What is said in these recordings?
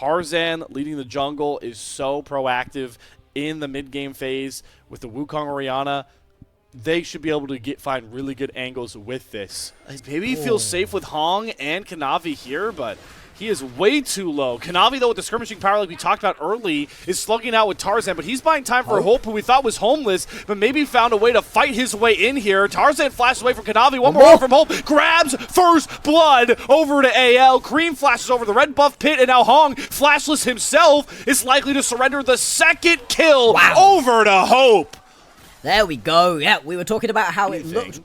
Tarzan leading the jungle is so proactive in the mid-game phase with the Wukong Orianna. They should be able to find really good angles with this. Maybe he feels safe with Hong and Kanavi here, but he is way too low. Kanavi, though, with the skirmishing power like we talked about early, is slugging out with Tarzan, but he's buying time for Hope, who we thought was homeless, but maybe found a way to fight his way in here. Tarzan flashes away from Kanavi. One more from Hope. Grabs first blood over to AL. Cream flashes over the red buff pit, and now Hong, flashless himself, is likely to surrender the second kill over to Hope. There we go. Yeah, we were talking about how it looked.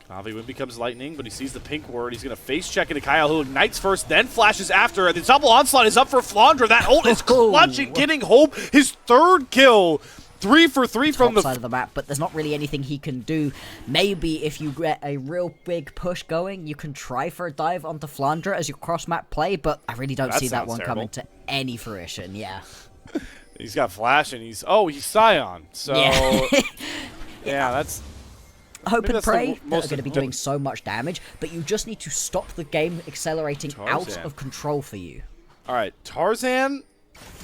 Kanavi win becomes lightning, but he sees the pink word. He's going to face check into Kyle, who ignites first, then flashes after. The double onslaught is up for Flandre. That ult is clutching, getting Hope his third kill. 3 for 3 from the side of the map, but there's not really anything he can do. Maybe if you get a real big push going, you can try for a dive onto Flandre as your cross-map play, but I really don't see that one coming to any fruition. Yeah. He's got flash, and he's Scion. So, yeah, that's... Hope and pray that are going to be doing so much damage, but you just need to stop the game accelerating out of control for you. All right, Tarzan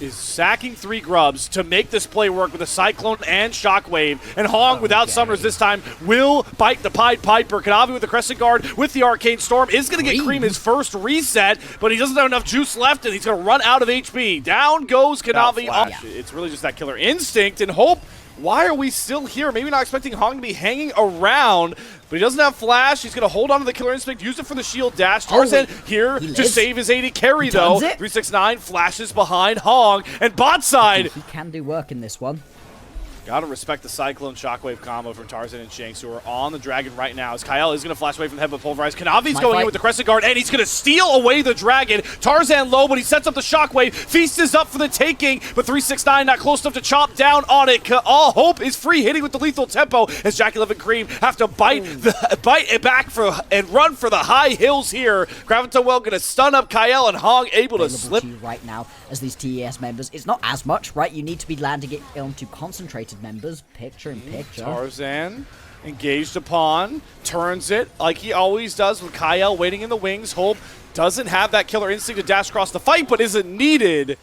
is sacking 3 grubs to make this play work with a Cyclone and Shockwave, and Hong, without Summers this time, will bite the Pied Piper. Kanavi with the Crescent Guard with the Arcane Storm is going to get Cream his first reset, but he doesn't have enough juice left, and he's going to run out of HP. Down goes Kanavi. It's really just that killer instinct, and Hope. Why are we still here? Maybe not expecting Hong to be hanging around, but he doesn't have flash. He's going to hold on to the killer instinct, use it for the shield dash. Tarzan here to save his AD carry, though. 369 flashes behind Hong, and bot side. He can do work in this one. Gotta respect the Cyclone Shockwave combo from Tarzan and Shanks, who are on the Dragon right now, as Kyle is going to flash away from the head of Pulverize. Kanavi's going in with the Crescent Guard, and he's going to steal away the Dragon. Tarzan low, but he sets up the Shockwave. Feast is up for the taking, but 369 not close enough to chop down on it. All Hope is free hitting with the lethal tempo, as Jackie and Cream have to bite it back and run for the high hills here. Graviton going to stun up Kyle, and Hong able to slip. Right now, as these TES members, it's not as much, right? You need to be landing it onto concentrated members, picture in picture. Tarzan engaged upon, turns it like he always does with Kyle waiting in the wings. Hope doesn't have that killer instinct to dash across the fight, but isn't needed.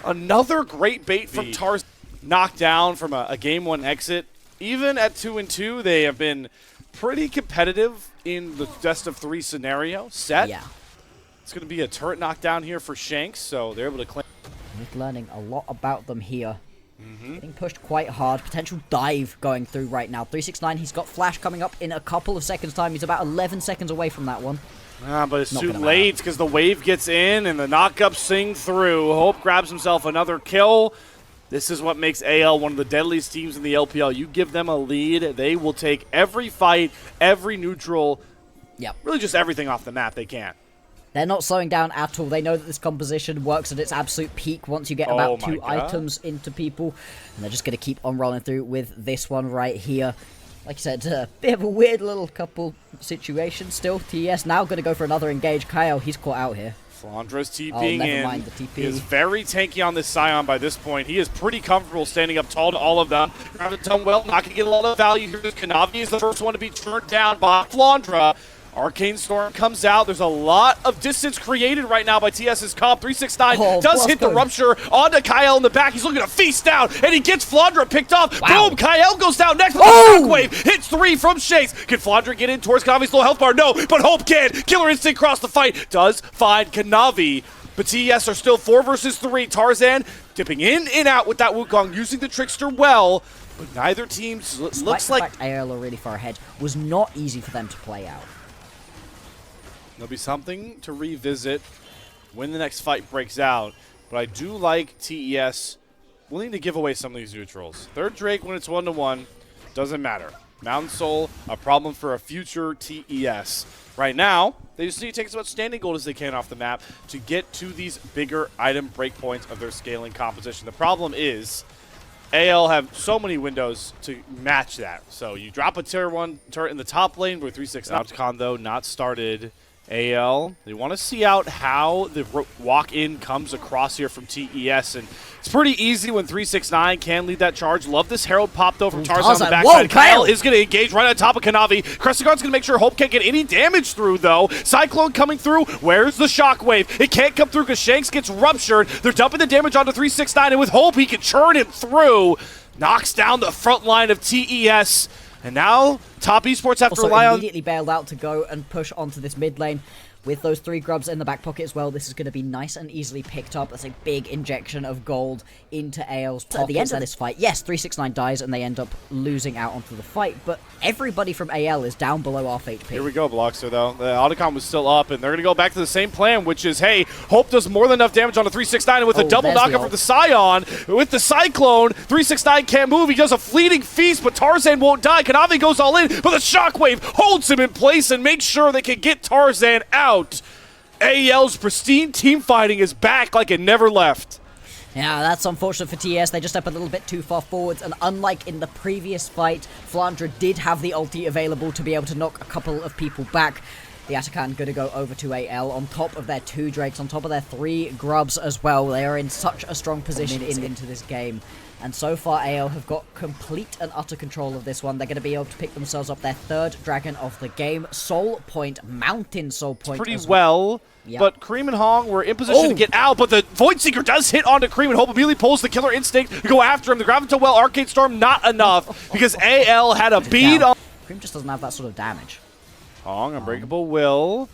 Another great bait from Tarzan. Knocked down from a game 1 exit. Even at 2-2, they have been pretty competitive in the best of 3 scenario set. Yeah. It's going to be a turret knockdown here for Shanks, so they're able to claim. We're learning a lot about them here. Getting pushed quite hard. Potential dive going through right now. 369, he's got flash coming up in a couple of seconds' time. He's about 11 seconds away from that one. But it's too late because the wave gets in and the knockups sing through. Hope grabs himself another kill. This is what makes AL one of the deadliest teams in the LPL. You give them a lead, they will take every fight, every neutral, really just everything off the map they can. They're not slowing down at all. They know that this composition works at its absolute peak once you get about 2 items into people. And they're just going to keep on rolling through with this one right here. Like I said, a bit of a weird little couple situation still. TES now going to go for another engage. Kyle, he's caught out here. Flandre's TPing in. Mind the TP. He is very tanky on this Scion by this point. He is pretty comfortable standing up tall to all of them. Graviton not going to get a lot of value here. Kanavi is the first one to be turned down by Flandre. Arcane Storm comes out. There's a lot of distance created right now by TS's comp. 369 does hit the Rupture onto Kyle in the back. He's looking to feast down, and he gets Flandre picked off. Boom! Kyle goes down next with a Shockwave. Hits 3 from Shanks. Can Flandre get in towards Kanavi's low health bar? No, but Hope can. Killer Instinct across the fight. Does find Kanavi. But TES are still 4 versus 3. Tarzan dipping in and out with that Wukong, using the Trickster well. But neither team looks like... AL are really far ahead. Was not easy for them to play out. There'll be something to revisit when the next fight breaks out, but I do like TES willing to give away some of these neutrals. Third Drake, when it's 1-1, doesn't matter. Mountain Soul, a problem for a future TES. Right now, they just need to take as much standing gold as they can off the map to get to these bigger item breakpoints of their scaling composition. The problem is AL have so many windows to match that. So you drop a tier 1 turret in the top lane with 369. Outcon, though, not started AL, they want to see out how the walk-in comes across here from TES, and it's pretty easy when 369 can lead that charge. Love this Herald pop, though, from Tarzan on the backside. Kyle is going to engage right on top of Kanavi. Crescent Guard's going to make sure Hope can't get any damage through, though. Cyclone coming through. Where's the Shockwave? It can't come through because Shanks gets ruptured. They're dumping the damage onto 369, and with Hope, he can churn him through. Knocks down the front line of TES. And now, top Esports have to rely on... immediately bailed out to go and push onto this mid lane. With those 3 grubs in the back pocket as well, this is going to be nice and easily picked up. That's a big injection of gold into AL's pocket. At the end of this fight, yes, 369 dies and they end up losing out onto the fight, but everybody from AL is down below half HP. Here we go, Bloxer, though. The Autocom was still up, and they're going to go back to the same plan, which is, hey, Hope does more than enough damage on the 369, and with a double knockup from the Scion, with the Cyclone, 369 can't move. He does a fleeting feast, but Tarzan won't die. Kanavi goes all in, but the Shockwave holds him in place and makes sure they can get Tarzan out. AL's pristine team fighting is back like it never left. Yeah, that's unfortunate for TES. They just step a little bit too far forwards, and unlike in the previous fight, Flandra did have the ulti available to be able to knock a couple of people back. The Atakan going to go over to AL on top of their 2 Drakes, on top of their 3 Grubs as well. They are in such a strong position into this game. And so far, AL have got complete and utter control of this one. They're going to be able to pick themselves up their 3rd Dragon of the game. Soul Point, Mountain Soul Point. Pretty well. Yep. But Cream and Hong were in position to get out, but the Void Seeker does hit onto Cream, and Hope immediately pulls the Killer Instinct to go after him. The Graviton Well, Arcade Storm, not enough, because AL had a bead on... Cream just doesn't have that sort of damage. Hong, Unbreakable Will.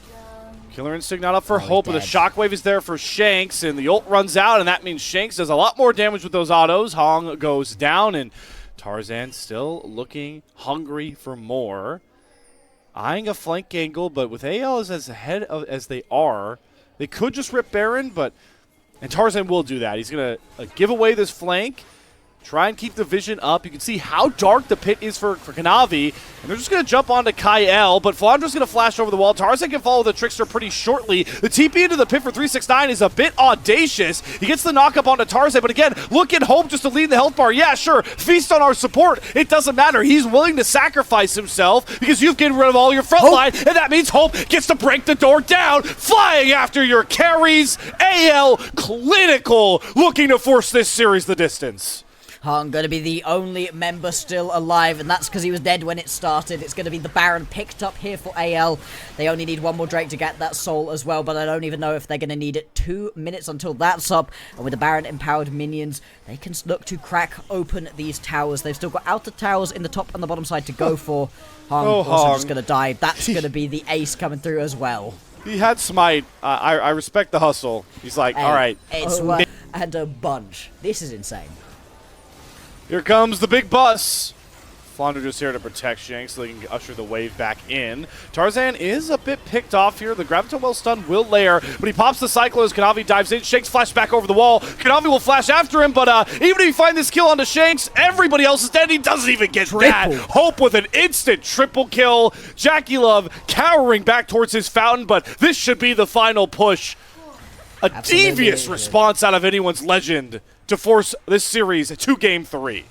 Killer Instinct not up for Hope, but the Shockwave is there for Shanks, and the ult runs out, and that means Shanks does a lot more damage with those autos. Hong goes down, and Tarzan still looking hungry for more. Eyeing a flank angle, but with AL as ahead as they are, they could just rip Baron, and Tarzan will do that. He's going to give away this flank, try and keep the vision up. You can see how dark the pit is for Kanavi, and they're just going to jump onto Kyle, but Flandra's going to flash over the wall. Tarzan can follow the Trickster pretty shortly. The TP into the pit for 369 is a bit audacious. He gets the knockup onto Tarzan, but again, look at Hope just to lead the health bar. Yeah, sure, feast on our support. It doesn't matter. He's willing to sacrifice himself because you've gotten rid of all your front line, and that means Hope gets to break the door down, flying after your carries. AL clinical, looking to force this series the distance. Hong going to be the only member still alive, and that's because he was dead when it started. It's going to be the Baron picked up here for AL. They only need 1 more Drake to get that soul as well, but I don't even know if they're going to need it. 2 minutes until that's up, and with the Baron empowered minions, they can look to crack open these towers. They've still got outer towers in the top and the bottom side to go for. Hong also just going to die. That's going to be the ace coming through as well. He had Smite. I respect the hustle. He's like, all right. It's and a bunch. This is insane. Here comes the big bus. Flandra just here to protect Shanks so they can usher the wave back in. Tarzan is a bit picked off here. The Graviton Well stun will layer, but he pops the Cyclone as Kanavi dives in. Shanks flash back over the wall. Kanavi will flash after him, but even if you find this kill onto Shanks, everybody else is dead. He doesn't even get that. Hope with an instant triple kill. Jackie Love cowering back towards his fountain, but this should be the final push. A devious response out of anyone's legend to force this series to Game 3.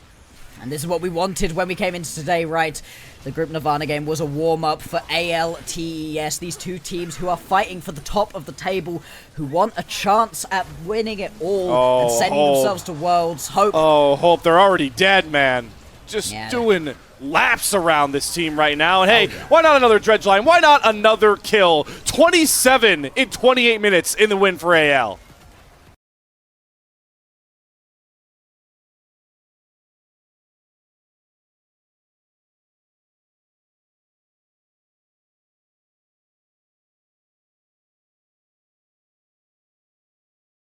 And this is what we wanted when we came into today, right? The Group Nirvana game was a warm-up for AL, TES, these 2 teams who are fighting for the top of the table, who want a chance at winning it all and sending themselves to Worlds. Hope. Oh, Hope, they're already dead, man. Just doing laps around this team right now. And hey, why not another dredge line? Why not another kill? 27 in 28 minutes in the win for AL.